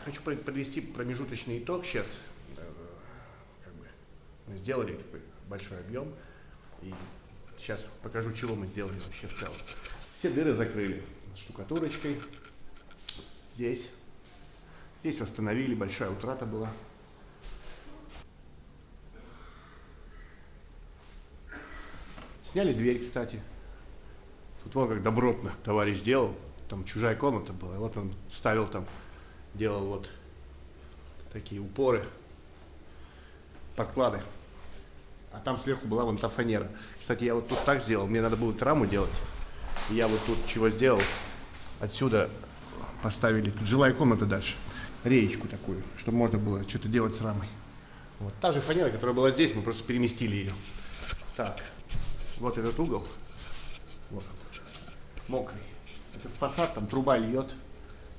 Хочу подвести промежуточный итог сейчас. Как бы мы сделали такой большой объем. И сейчас покажу, чего мы сделали вообще в целом. Все дыры закрыли штукатурочкой. Здесь восстановили, большая утрата была. Сняли дверь, кстати. Тут вон как добротно товарищ делал. Там чужая комната была. И вот он ставил там, делал вот такие упоры, подклады. А там сверху была вон та фанера. Кстати, я вот тут так сделал. Мне надо было раму делать. И я вот тут чего сделал. Отсюда поставили. Тут жилая комната дальше. Реечку такую, чтобы можно было что-то делать с рамой. Вот. Та же фанера, которая была здесь, мы просто переместили ее. Так. Вот этот угол. Вот он. Мокрый. Этот фасад, там труба льет.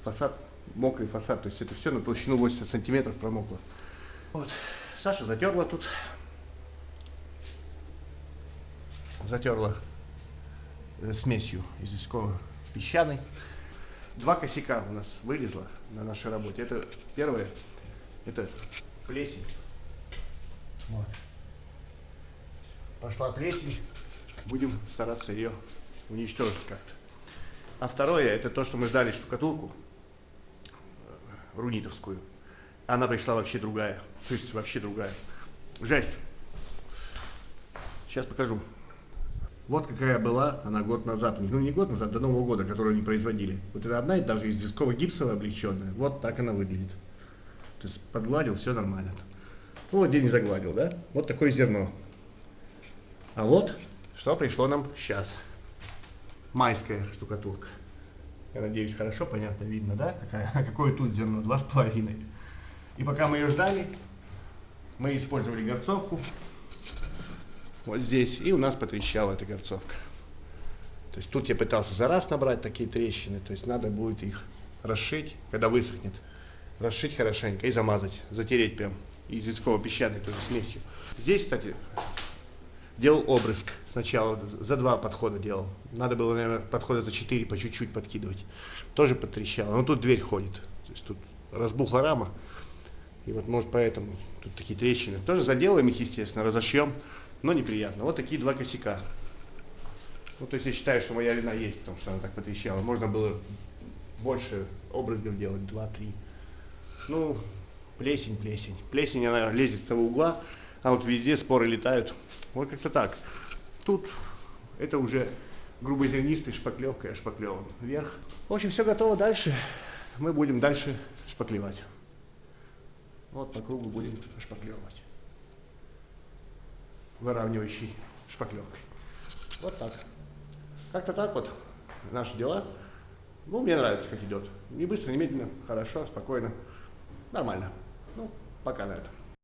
Фасад, мокрый фасад. То есть это все на толщину 80 сантиметров промокло. Вот. Саша затерла тут. Затерла смесью известково-песчаной. 2 косяка у нас вылезло на нашей работе. Это первое, это плесень. Вот. Пошла плесень. Будем стараться ее уничтожить как-то. А второе, это то, что мы ждали штукатурку рунитовскую. Она пришла вообще другая. То есть вообще другая. Жесть. Сейчас покажу. Вот какая была она год назад. Ну не год назад, до Нового года, которую они производили. Вот это одна и даже известково-гипсовая облегченная. Вот так она выглядит. То есть подгладил, все нормально. Ну вот где не загладил, да? Вот такое зерно. А вот что пришло нам сейчас. Майская штукатурка. Я надеюсь, хорошо, понятно, видно, да? Какое тут зерно? 2,5. И пока мы ее ждали, мы использовали горцовку. Вот здесь. И у нас потрещала эта горцовка. То есть тут я пытался за раз набрать такие трещины. То есть надо будет их расшить, когда высохнет. Расшить хорошенько и замазать. Затереть прям. И известково-песчаной тоже смесью. Здесь, кстати, делал обрызг. Сначала за 2 подхода делал. Надо было, наверное, подхода за 4 по чуть-чуть подкидывать. Тоже потрещало. Но тут дверь ходит. То есть тут разбухла рама. И вот может поэтому тут такие трещины. Тоже заделаем их, естественно, разошьем. Но неприятно. Вот такие 2 косяка. Ну, то есть я считаю, что моя вина есть, потому что она так потрещала. Можно было больше обрызгов делать, 2-3. Ну, плесень. Плесень, она лезет с того угла, а вот везде споры летают. Вот как-то так. Тут это уже грубозернистой шпаклевкой ошпаклеван вверх. В общем, все готово. Дальше мы будем дальше шпаклевать. Вот по кругу будем шпаклевать. Выравнивающей шпаклевкой. Вот так. Как-то так вот наши дела. Ну, мне нравится, как идет. Не быстро, не медленно, хорошо, спокойно. Нормально. Ну, пока на этом.